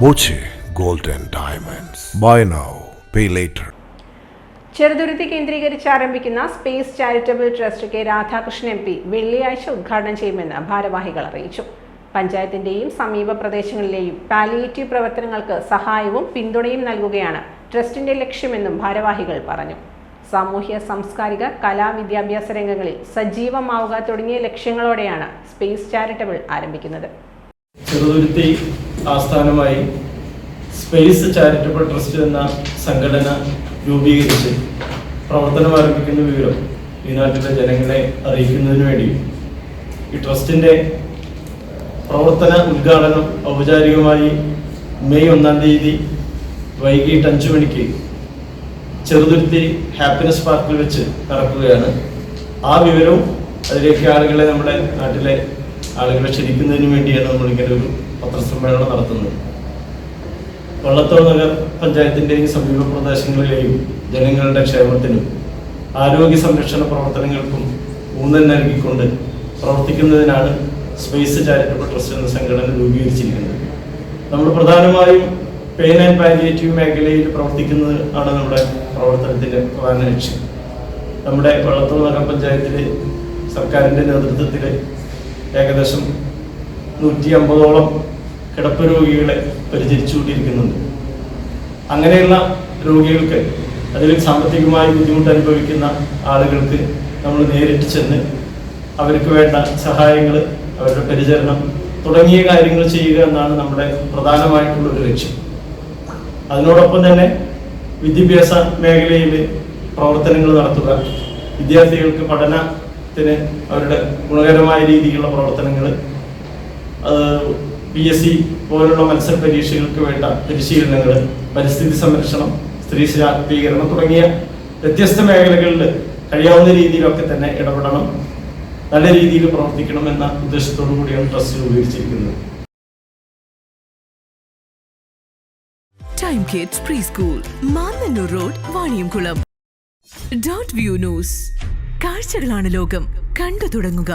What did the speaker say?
Boche Gold and Diamonds. Buy now, pay later. Cheruthuruthy കേന്ദ്രീകരിച്ച് ആരംഭിക്കുന്ന space charitable trust K Radhakrishnan M P വെള്ളിയാഴ്ച ഉദ്ഘാടനം ചെയ്യുമെന്ന് ഭാരവാഹികൾ അറിയിച്ചു. പഞ്ചായത്തിന്റെയും സമീപ പ്രദേശങ്ങളിലെയും പാലിയേറ്റീവ് പ്രവർത്തനങ്ങൾക്ക് സഹായവും പിന്തുണയും നൽകുകയാണ് ട്രസ്റ്റിന്റെ ലക്ഷ്യമെന്നും ഭാരവാഹികൾ പറഞ്ഞു. സാമൂഹ്യ സാംസ്കാരിക കലാവിദ്യാഭ്യാസ രംഗങ്ങളിൽ സജീവമാവുക തുടങ്ങിയ ലക്ഷ്യങ്ങളോടെയാണ് സ്പേസ് ചാരിറ്റബിൾ ആരംഭിക്കുന്നത്. ചെറുതുരുത്തി ആസ്ഥാനമായി സ്പേസ് ചാരിറ്റബിൾ ട്രസ്റ്റ് എന്ന സംഘടന രൂപീകരിച്ച് പ്രവർത്തനം ആരംഭിക്കുന്ന വിവരം ഈ നാട്ടിലെ ജനങ്ങളെ അറിയിക്കുന്നതിന് വേണ്ടി ഈ ട്രസ്റ്റിൻ്റെ പ്രവർത്തന ഉദ്ഘാടനം ഔപചാരികമായി മെയ് 1 തീയതി വൈകിട്ട് 5 മണിക്ക് ചെറുതുരുത്തി ഹാപ്പിനെസ് പാർക്കിൽ വെച്ച് നടക്കുകയാണ്. ആ വിവരവും അതിലേക്ക് ആളുകളെ നമ്മുടെ നാട്ടിലെ ആളുകളെ ക്ഷണിക്കുന്നതിന് വേണ്ടിയാണ് നമ്മളിങ്ങനെ ഒരു പത്രസമ്മേളനം നടത്തുന്നത്. വള്ളത്തോൾ നഗർ പഞ്ചായത്തിൻ്റെയും സമീപ പ്രദേശങ്ങളിലെയും ജനങ്ങളുടെ ക്ഷേമത്തിനും ആരോഗ്യ സംരക്ഷണ പ്രവർത്തനങ്ങൾക്കും ഊന്നൽ നൽകിക്കൊണ്ട് പ്രവർത്തിക്കുന്നതിനാണ് സ്പേസ് ചാരിറ്റബിൾ ട്രസ്റ്റ് എന്ന സംഘടന രൂപീകരിച്ചിരിക്കുന്നത്. നമ്മൾ പ്രധാനമായും പെയിൻ ആൻഡ് പാലിയേറ്റീവ് മേഖലയിൽ പ്രവർത്തിക്കുന്നത് ആണ് നമ്മുടെ പ്രവർത്തനത്തിൻ്റെ പ്രധാന ലക്ഷ്യം. നമ്മുടെ വള്ളത്തോൾ നഗർ പഞ്ചായത്തിൽ സർക്കാരിൻ്റെ നേതൃത്വത്തിൽ ഏകദേശം 150ഓളം കിടപ്പ് രോഗികളെ പരിചരിച്ചുകൊണ്ടിരിക്കുന്നുണ്ട്. അങ്ങനെയുള്ള രോഗികൾക്ക് അതിൽ സാമ്പത്തികമായി ബുദ്ധിമുട്ട് അനുഭവിക്കുന്ന ആളുകൾക്ക് നമ്മൾ നേരിട്ട് ചെന്ന് അവർക്ക് വേണ്ട സഹായങ്ങൾ, അവരുടെ പരിചരണം തുടങ്ങിയ കാര്യങ്ങൾ ചെയ്യുക എന്നാണ് നമ്മുടെ പ്രധാനമായിട്ടുള്ളൊരു ലക്ഷ്യം. അതിനോടൊപ്പം തന്നെ വിദ്യാഭ്യാസ മേഖലയിൽ പ്രവർത്തനങ്ങൾ നടത്തുക, വിദ്യാർത്ഥികൾക്ക് പഠനത്തിന് അവരുടെ ഗുണകരമായ രീതിയിലുള്ള പ്രവർത്തനങ്ങൾ, PSC പോലുള്ള മത്സര പരീക്ഷകൾക്ക് വേണ്ട പരിശീലനങ്ങൾ, പരിസ്ഥിതി സംരക്ഷണം, സ്ത്രീ ശാക്തീകരണം തുടങ്ങിയ വ്യത്യസ്ത മേഖലകളിൽ കഴിയാവുന്ന രീതിയിലൊക്കെ തന്നെ ഇടപെടണം, നല്ല രീതിയിൽ പ്രവർത്തിക്കണം എന്ന ഉദ്ദേശത്തോടു കൂടിയാണ് ട്രസ്റ്റ് രൂപീകരിച്ചിരിക്കുന്നത്. Time kids preschool, Mannanur road, Vaniyamkulam. .view news. കാഴ്ചകളാണ് ലോകം, കണ്ടു തുടങ്ങുക.